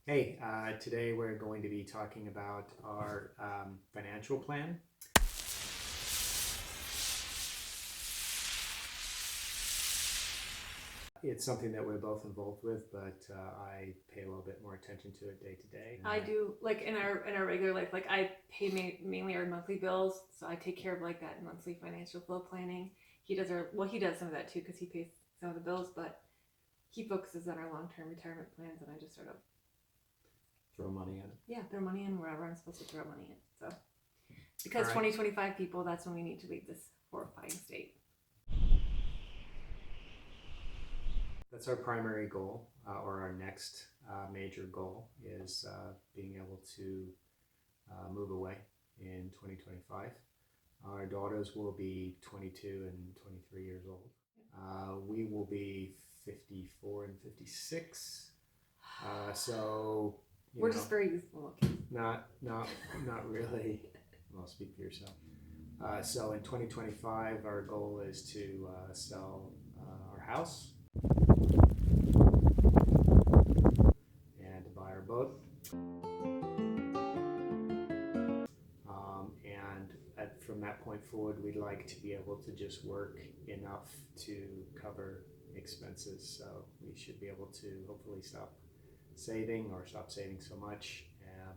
Hey, today we're going to be talking about our financial plan. It's something that we're both involved with, but I pay a little bit more attention to it day to day. I do like in our regular life. Like I pay mainly our monthly bills, so I take care of like that monthly financial flow planning. He does some of that too because he pays some of the bills, but he focuses on our long term retirement plans, and I just sort of Throw money at it. throw money in wherever I'm supposed to throw money in. So All because right. 2025 people, that's when we need to leave this horrifying state. That's our primary goal, or our next major goal is being able to move away in 2025. Our daughters will be 22 and 23 years old. We will be 54 and 56. So We're just very youthful looking. not really. Well, speak for yourself. So in 2025, our goal is to sell our house and to buy our boat. From that point forward, we'd like to be able to just work enough to cover expenses. So we should be able to hopefully stop saving or stop saving so much,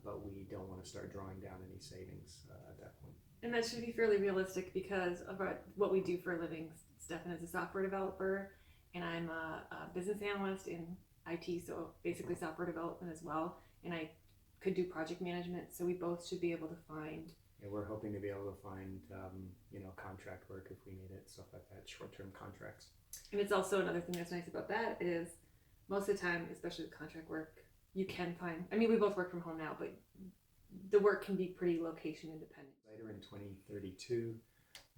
but we don't want to start drawing down any savings at that point. And that should be fairly realistic because of what we do for a living. Stefan is a software developer, and I'm a business analyst in IT, so basically software development as well. And I could do project management, so we both should be able to find. Yeah, we're hoping to be able to find, contract work if we need it, stuff like that, short-term contracts. And it's also another thing that's nice about that is most of the time, especially with contract work, you can find. I mean, we both work from home now, but the work can be pretty location independent. Later in 2032,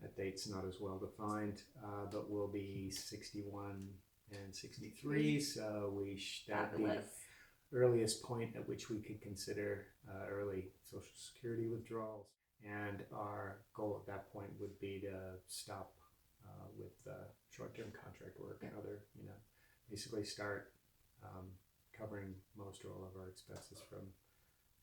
that date's not as well defined, but we'll be 61 and 63, so that would be the earliest point at which we could consider early Social Security withdrawals. And our goal at that point would be to stop with short-term contract work and other, basically start covering most or all of our expenses from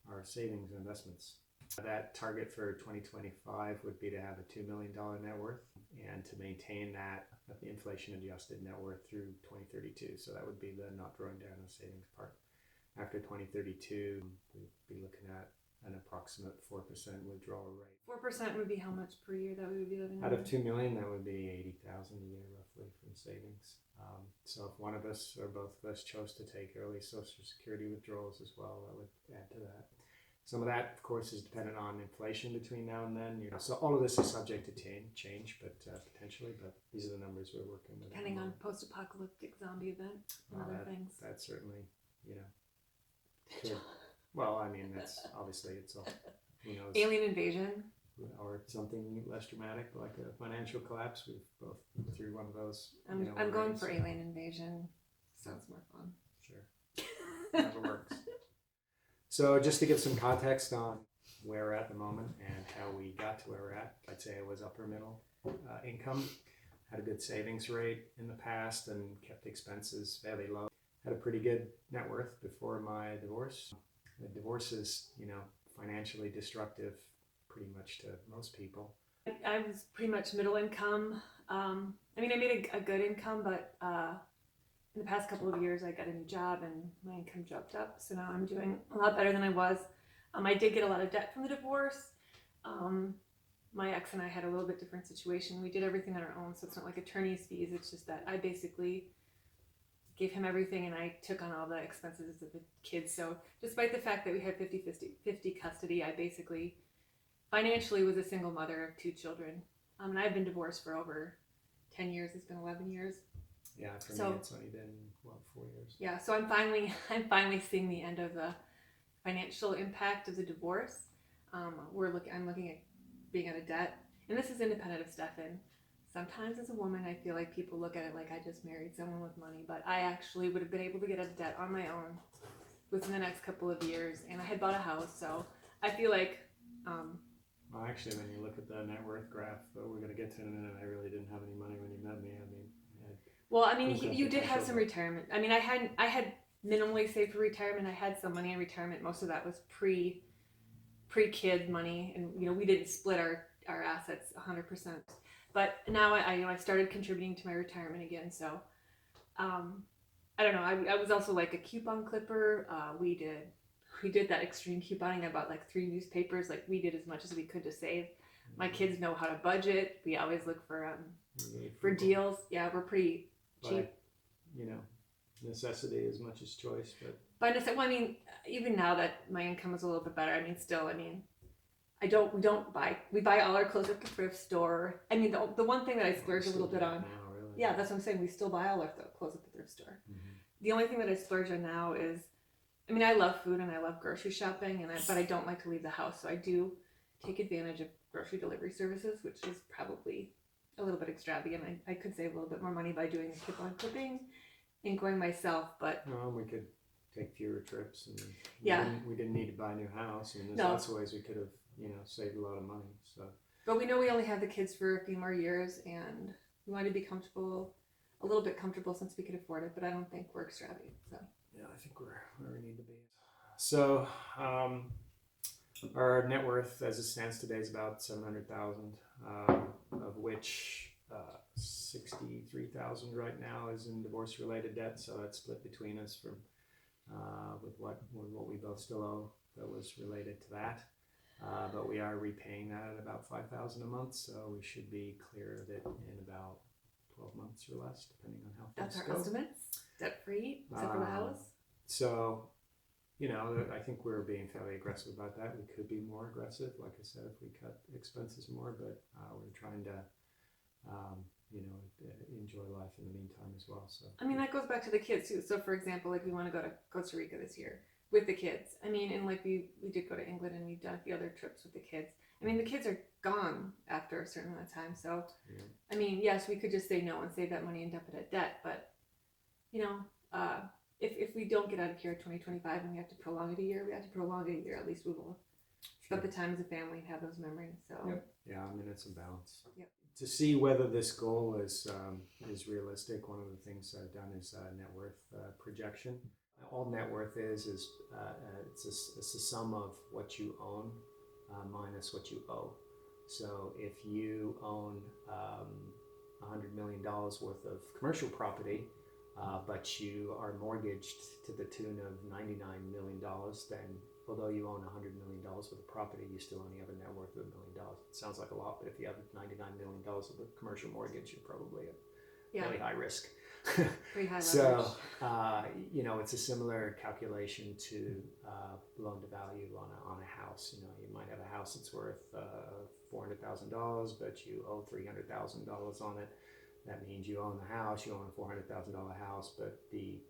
our savings and investments. That target for 2025 would be to have a $2 million net worth and to maintain that at the inflation adjusted net worth through 2032. So that would be the not drawing down the savings part. After 2032, we'd be looking at an approximate 4% withdrawal rate. 4% would be how much per year that we would be living out of $2 million? That would be $80,000 a year roughly from savings. So if one of us or both of us chose to take early Social Security withdrawals as well, that would add to that. Some of that, of course, is dependent on inflation between now and then. So all of this is subject to change, but potentially. But these are the numbers we're working with. Depending on post-apocalyptic zombie event and other things. That's certainly, could. Well, I mean, that's obviously it's all, who knows. Alien invasion. Or something less dramatic, like a financial collapse. We've both been through one of those. I'm going for alien invasion. Sounds more fun. Sure. Whatever works. So just to give some context on where we're at the moment and how we got to where we're at, I'd say it was upper middle income, had a good savings rate in the past and kept expenses fairly low. Had a pretty good net worth before my divorce. The divorce is, financially destructive pretty much to most people. I was pretty much middle income. I made a good income, but in the past couple of years, I got a new job and my income jumped up. So now I'm doing a lot better than I was. I did get a lot of debt from the divorce. My ex and I had a little bit different situation. We did everything on our own, so it's not like attorney's fees. It's just that I basically gave him everything and I took on all the expenses of the kids. So despite the fact that we had 50-50 custody, I basically financially was a single mother of 2 children. And I've been divorced for over 10 years. It's been 11 years. Yeah, for me it's only been 4 years. Yeah, so I'm finally seeing the end of the financial impact of the divorce. I'm looking at being out of debt, and this is independent of Stefan. Sometimes as a woman, I feel like people look at it like I just married someone with money, but I actually would have been able to get out of debt on my own within the next couple of years, and I had bought a house, so I feel like. Well, actually, when you look at the net worth graph that we're going to get to in a minute, I really didn't have any money when you met me. Well, you did have some retirement. I had minimally saved for retirement. I had some money in retirement. Most of that was pre-kid money, and we didn't split our assets 100%. But now I started contributing to my retirement again. So I don't know. I was also like a coupon clipper. We did that extreme couponing. I bought like 3 newspapers. Like we did as much as we could to save. My kids know how to budget. We always look for deals. Yeah, we're pretty cheap. Necessity as much as choice, but I mean, even now that my income is a little bit better, we buy all our clothes at the thrift store. I mean, the one thing that I splurge a little bit on. Now, really. Yeah, that's what I'm saying. We still buy all our clothes at the thrift store. Mm-hmm. The only thing that I splurge on now is, I love food and I love grocery shopping, but I don't like to leave the house, so I do take advantage of grocery delivery services, which is probably a little bit extravagant. I could save a little bit more money by doing coupon clipping and going myself, but we could take fewer trips, and we didn't need to buy a new house. There's lots of ways we could have saved a lot of money. So, but we know we only have the kids for a few more years, and we want to be comfortable, a little bit comfortable, since we could afford it. But I don't think we're extravagant. So yeah, I think we're where we need to be. So our net worth as it stands today is about $700,000, of which 63,000 right now is in divorce-related debt. So that's split between us from with what we both still owe that was related to that. But we are repaying that at about $5,000 a month, so we should be clear of it in about 12 months or less, depending on how things that's go. our estimates, debt-free, except for the house. So, I think we're being fairly aggressive about that. We could be more aggressive, like I said, if we cut expenses more, but we're trying to, enjoy life in the meantime as well. So that goes back to the kids too. So for example, like we want to go to Costa Rica this year with the kids. And like we did go to England, and we've done a few other trips with the kids. The kids are gone after a certain amount of time. So, yes, we could just say no and save that money and dump it at debt. But, if we don't get out of here at 2025 and we have to prolong it a year, At least we will spend the time as a family and have those memories. So, yeah, it's a balance. Yep. To see whether this goal is realistic, one of the things I've done is net worth projection. All net worth is it's a sum of what you own minus what you owe. So if you own $100 million worth of commercial property, but you are mortgaged to the tune of $99 million, then although you own $100 million worth of property, you still only have a net worth of $1 million. It sounds like a lot, but if you have $99 million of a commercial mortgage, you're probably at really high risk. Pretty high leverage. So, it's a similar calculation to loan to value on a house. You might have a house that's worth $400,000, but you owe $300,000 on it. That means you own the house, you own a $400,000 house, but the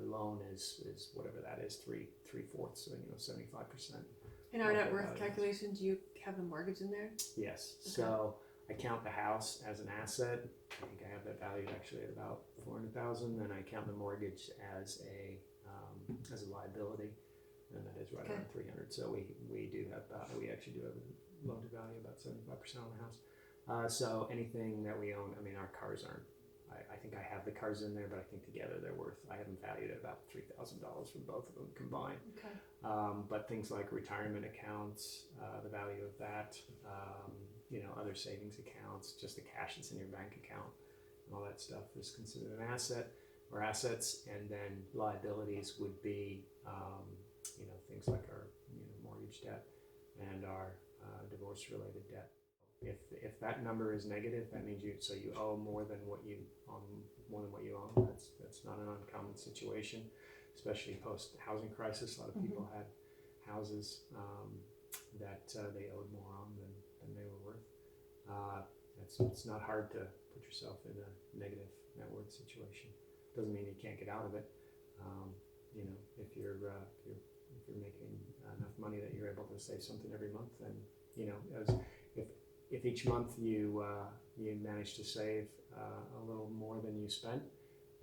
loan is whatever that is, three-fourths, so 75%. In our net worth calculation, do you have the mortgage in there? Yes. Okay. So I count the house as an asset. I think I have that valued actually at about $400,000. Then I count the mortgage as a liability, and that is right around $300,000. So we actually do have a loan to value about 75% on the house. So anything that we own, our cars aren't. I think I have the cars in there, but I think together they're worth. I have them valued at about $3,000 for both of them combined. Okay. But things like retirement accounts, the value of that. Other savings accounts, just the cash that's in your bank account, and all that stuff is considered an asset or assets. And then liabilities would be, things like our mortgage debt and our divorce-related debt. If that number is negative, that means you owe more than what you own. That's not an uncommon situation, especially post housing crisis. A lot of people had houses that they owed more on than they were worth. It's not hard to put yourself in a negative net worth situation. Doesn't mean you can't get out of it. If you're making enough money that you're able to save something every month, then if each month you manage to save a little more than you spent,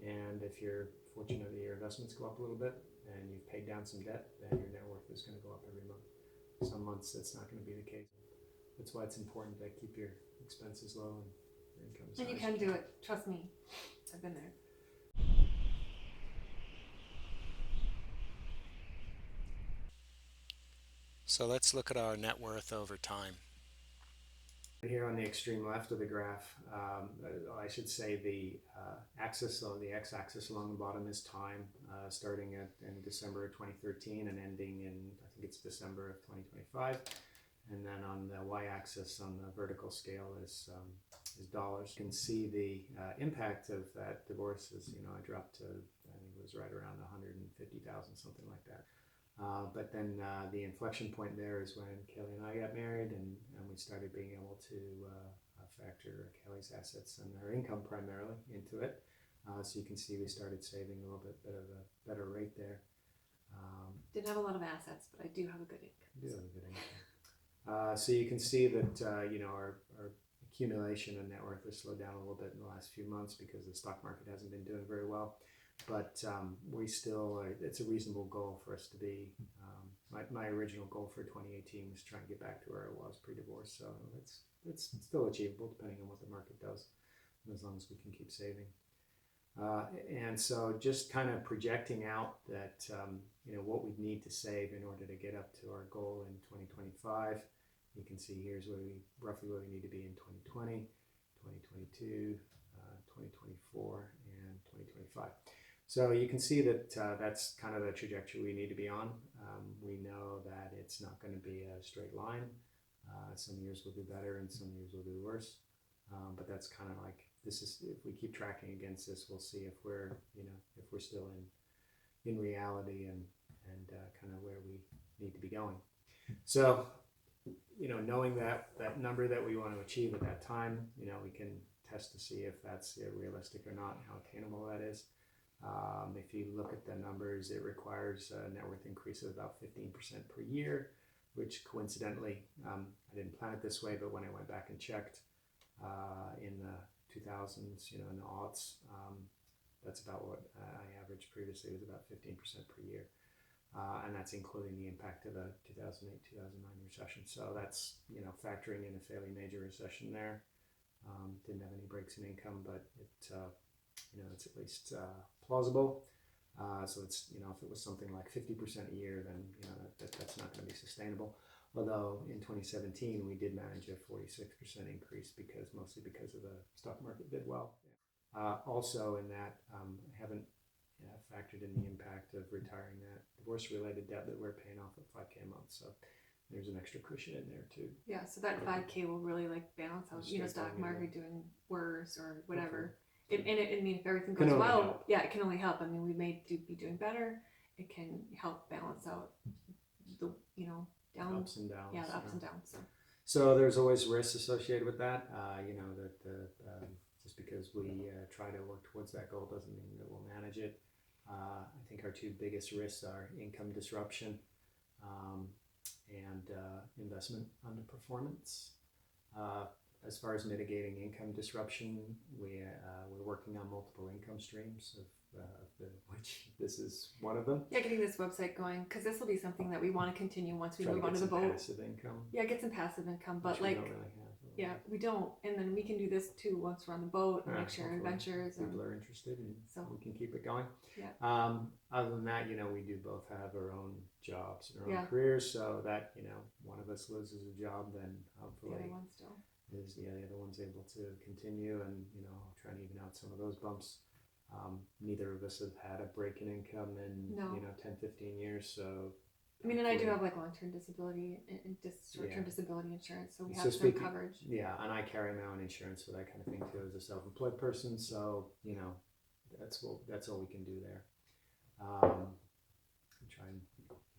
and if you're fortunate that your investments go up a little bit and you've paid down some debt, then your net worth is going to go up every month. Some months that's not going to be the case. That's why it's important to keep your expenses low and your income as high. And you can do it. Trust me. I've been there. So let's look at our net worth over time. Here on the extreme left of the graph, I should say the axis, or the x-axis along the bottom is time, starting in December of 2013 and ending in, I think it's December of 2025. And then on the y-axis on the vertical scale is dollars. You can see the impact of that divorce is, I dropped to, I think it was right around 150,000, something like that. But then the inflection point there is when Kelly and I got married, and we started being able to factor Kelly's assets and her income primarily into it. So you can see we started saving a little bit of a better rate there. Didn't have a lot of assets, but I do have a good income. Do have a good income. So you can see that our accumulation and net worth has slowed down a little bit in the last few months because the stock market hasn't been doing very well. But we still, it's a reasonable goal for us to be. My original goal for 2018 was trying to get back to where it was pre-divorce. So it's still achievable depending on what the market does, as long as we can keep saving. And so just kind of projecting out that, what we'd need to save in order to get up to our goal in 2025. You can see here's roughly where we need to be in 2020, 2022, 2024, and 2025. So you can see that that's kind of the trajectory we need to be on. We know that it's not going to be a straight line. Some years will do better and some years will do worse. But that's kind of like, this is, if we keep tracking against this, we'll see if we're still in reality and kind of where we need to be going. So, knowing that number that we want to achieve at that time, we can test to see if that's realistic or not, how attainable that is. If you look at the numbers, it requires a net worth increase of about 15% per year, which coincidentally, I didn't plan it this way, but when I went back and checked in the 2000s, in the aughts, that's about what I averaged previously, was about 15% per year. And that's including the impact of the 2008-2009 recession. So that's, factoring in a fairly major recession there. Didn't have any breaks in income, but it's at least plausible. So it's, if it was something like 50% a year, then, that's not going to be sustainable. Although in 2017, we did manage a 46% increase mostly because of the stock market did well. Also in that, I haven't factored in the impact of retiring that divorce-related debt that we're paying off at $5K a month. So there's an extra cushion in there too. Yeah, so that $5K will really balance out, stock market doing worse or whatever. If everything goes well, help. Yeah, it can only help. We may be doing better. It can help balance out the, down, ups and downs. Yeah, the ups and downs. So there's always risks associated with that. Just because we try to work towards that goal doesn't mean that we'll manage it. I think our two biggest risks are income disruption and investment underperformance. As far as mitigating income disruption, we're working on multiple income streams, which this is one of them. Yeah, getting this website going, because this will be something that we want to continue once we move onto the boat. Passive income. Yeah, get some passive income, but we don't really have. Yeah, we don't, and then we can do this too once we're on the boat and share adventures. People are interested, and so we can keep it going. Yeah. Other than that, we do both have our own jobs and our own careers, so that one of us loses a job, then hopefully the other one still is the other one's able to continue, and try and even out some of those bumps. Neither of us have had a break in income in 10, 15 years, so. And I do have long-term disability and short-term disability insurance, so we have some coverage. Yeah, and I carry my own insurance for that kind of thing too as a self-employed person, so that's all we can do there. Try and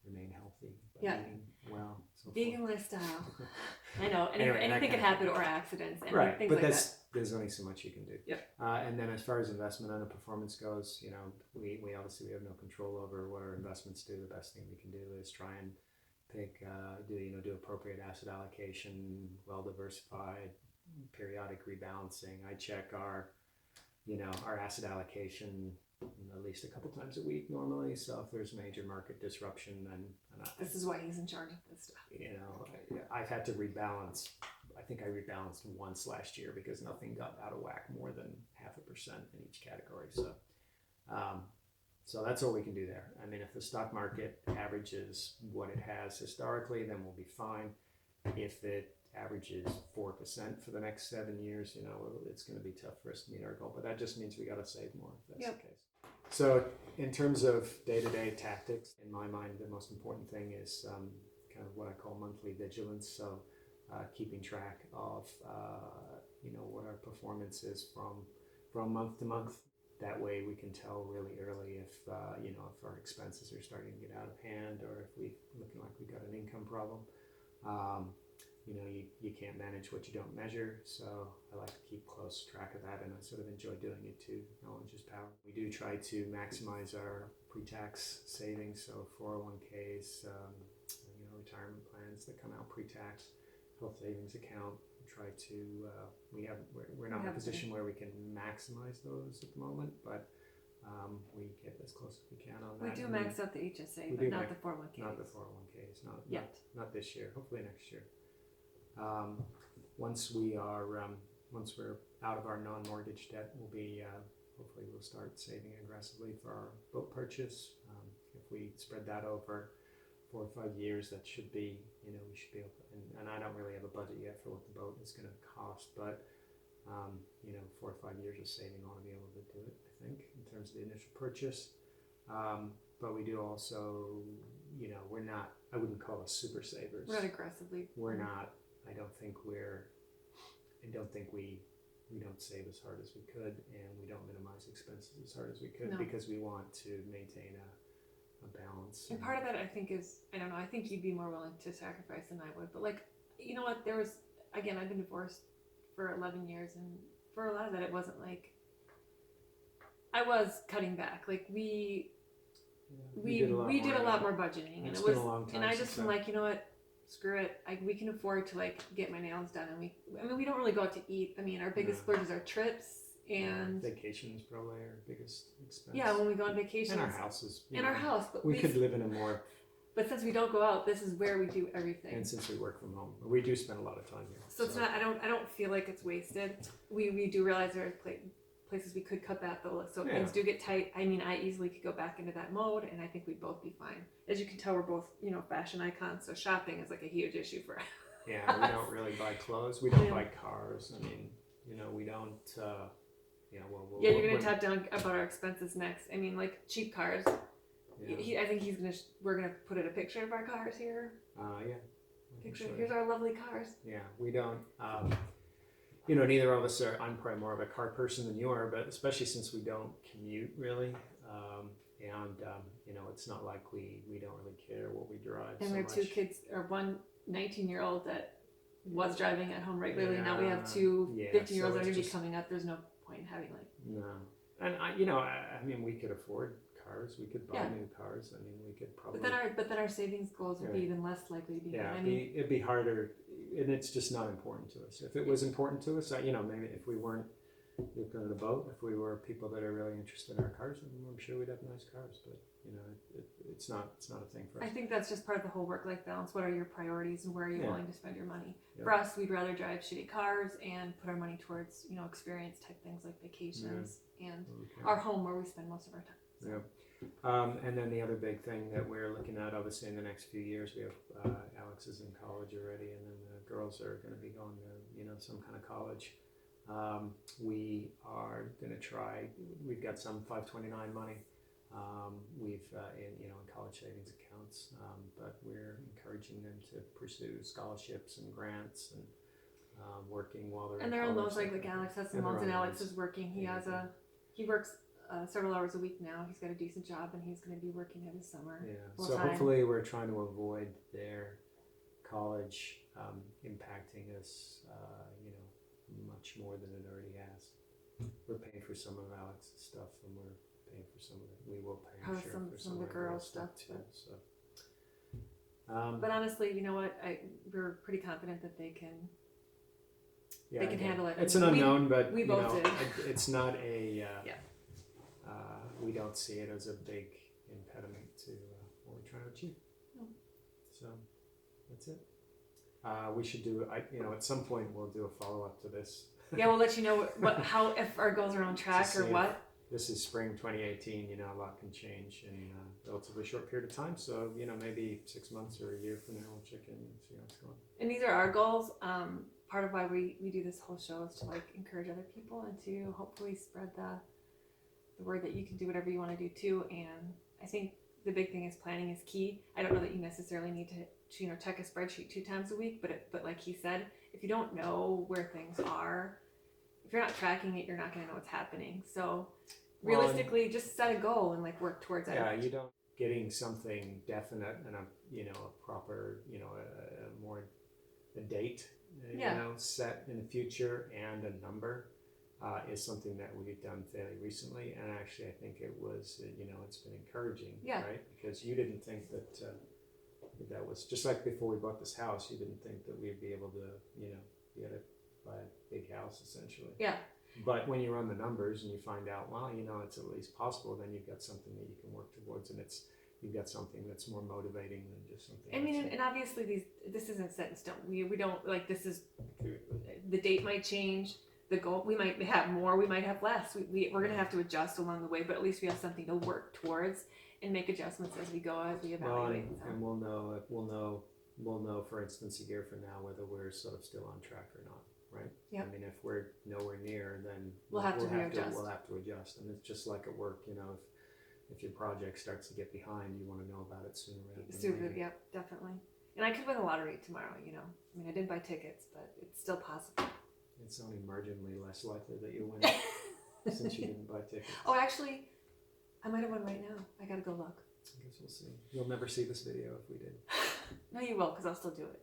remain healthy. Eating well. So vegan lifestyle. I know. Anything can happen, or accidents. And right, things but like that. There's only so much you can do. Yep. And then as far as investment underperformance goes, we obviously have no control over what our investments do. The best thing we can do is try and pick, do appropriate asset allocation, well diversified, periodic rebalancing. I check our asset allocation at least a couple times a week normally. So if there's major market disruption, then this is why he's in charge of this stuff. I've had to rebalance. I think I rebalanced once last year because nothing got out of whack more than 0.5% in each category. So, So that's all we can do there. I mean, if the stock market averages what it has historically, then we'll be fine. If it averages 4% for the next 7 years, it's going to be tough for us to meet our goal. But that just means we got to save more if that's the case. So in terms of day-to-day tactics, in my mind, the most important thing is kind of what I call monthly vigilance. So keeping track of what our performance is from month to month. That way we can tell really early if if our expenses are starting to get out of hand, or if we looking like we got an income problem. You can't manage what you don't measure, so I like to keep close track of that, and I sort of enjoy doing it too. Knowledge is power. We do try to maximize our pre-tax savings, so 401ks, retirement plans that come out pre-tax, health savings account. Try to we're not in a position where we can maximize those at the moment, but we get as close as we can on that. We do max out the HSA, but not the 401ks. Not the 401ks, not this year. Hopefully next year. Once we're out of our non-mortgage debt, hopefully we'll start saving aggressively for our boat purchase. If we spread that over 4 or 5 years, that should be, we should be able to, and I don't really have a budget yet for what the boat is going to cost, but 4 or 5 years of saving ought to be able to do it, I think, in terms of the initial purchase. But we do also, I wouldn't call us super savers. We're not aggressively. We're not. I don't think we don't save as hard as we could, and we don't minimize expenses as hard as we could, because we want to maintain a balance. And part of that, I think, is, I don't know, I think you'd be more willing to sacrifice than I would. But you know what, again, I've been divorced for 11 years, and for a lot of that, it wasn't like, I was cutting back. We did a lot more budgeting, and it was, and I just been like, you know what, screw it. We can afford to get my nails done, and we don't really go out to eat. I mean, our biggest splurges are trips and vacations. Probably our biggest expense. Yeah, when we go on vacations. And our houses. Our house, but we could live in a more. But since we don't go out, this is where we do everything. And since we work from home, we do spend a lot of time here. So it's not. I don't feel like it's wasted. We do realize there are places we could cut back though. So if things do get tight, I mean, I easily could go back into that mode, and I think we'd both be fine. As you can tell, we're both fashion icons, so shopping is a huge issue for us. Yeah, we don't really buy clothes. We don't buy cars. I mean, we don't. You're gonna talk down about our expenses next. I mean, cheap cars. Yeah. I think we're gonna put in a picture of our cars here. Yeah. Picture. Here's our lovely cars. Yeah, we don't. Neither of us are. I'm probably more of a car person than you are, but especially since we don't commute really, it's not like we don't really care what we drive. And we have 2 kids, or one 19-year-old that was driving at home regularly. Now we have 2 15-year-olds that are going to be coming up. There's no point in having no. And I mean, we could afford cars. We could buy new cars. I mean, we could probably. But then our savings goals would be even less likely to be. Yeah, it'd be harder, and it's just not important to us. If it was important to us, maybe if we weren't looking at a boat, if we were people that are really interested in our cars, I'm sure we'd have nice cars. But it's not a thing for us. I think that's just part of the whole work-life balance. What are your priorities, and where are you willing to spend your money? Yeah. For us, we'd rather drive shitty cars and put our money towards experience type things like vacations and our home, where we spend most of our time. So. Yeah. And then the other big thing that we're looking at, obviously, in the next few years, we have Alex is in college already, and then the girls are going to be going to some kind of college. We are going to try. We've got some 529 money. We've in college savings accounts, but we're encouraging them to pursue scholarships and grants and working while they're. And there are loans like Alex has some loans, and Alex is working. He works several hours a week now. He's got a decent job, and he's going to be working in the summer. Yeah. So hopefully, we're trying to avoid their college impacting us, much more than it already has. We're paying for some of Alex's stuff, and we're paying for some of it. We will pay for some of the girls' stuff too. So. But honestly, you know what? We're pretty confident that they can. They can handle it. It's an unknown, but we both did. It's not a. We don't see it as a big impediment to what we're trying to achieve. No. So that's it. We should do. At some point we'll do a follow up to this. Yeah, we'll let you know how if our goals are on track or what. this is spring 2018. You know, a lot can change in a relatively short period of time. So, you know, maybe 6 months or a year from now, we'll check in and see how it's going. And these are our goals. Part of why we do this whole show is to like encourage other people and to hopefully spread the word that you can do whatever you want to do too. And I think the big thing is planning is key. I don't know that you necessarily need to check a spreadsheet 2 times a week, but like he said, if you don't know where things are, if you're not tracking it, you're not going to know what's happening. So realistically, just set a goal and like work towards it. Yeah, you don't getting something definite and a proper, a date, set in the future and a number is something that we've done fairly recently. And actually, I think it was, it's been encouraging, right? Because you didn't think that was just like before we bought this house. You didn't think that we'd be able to, be able to buy a big house essentially. Yeah. But when you run the numbers and you find out, well, it's at least possible, then you've got something that you can work towards, and you've got something that's more motivating than just something. I mean, and obviously this isn't set in stone. We don't like this is the date might change. The goal, we might have more, we might have less. We're gonna have to adjust along the way, but at least we have something to work towards and make adjustments as we go, as we evaluate. And we'll know, for instance, a year from now whether we're sort of still on track or not. Right. Yep. I mean, if we're nowhere near, then we'll have to readjust. We'll have to adjust, and it's just like at work. If your project starts to get behind, you want to know about it sooner rather than later. Yep, definitely. And I could win the lottery tomorrow. I mean, I didn't buy tickets, but it's still possible. It's only marginally less likely that you win since you didn't buy tickets. Oh, actually, I might have won right now. I gotta go look. I guess we'll see. You'll never see this video if we did. No, you will, because I'll still do it.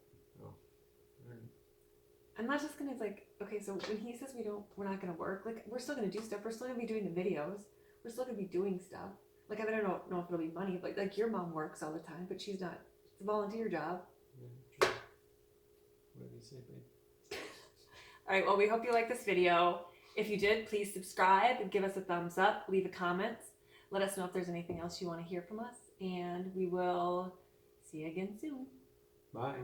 I'm not just gonna okay, so when he says we're not gonna work, like we're still gonna do stuff. We're still gonna be doing the videos. We're still gonna be doing stuff. Like I don't know if it'll be money, but like your mom works all the time, but she's not. It's a volunteer job. Yeah, true. What do you say, babe? All right. Well, we hope you like this video. If you did, please subscribe and give us a thumbs up. Leave a comment. Let us know if there's anything else you want to hear from us, and we will see you again soon. Bye.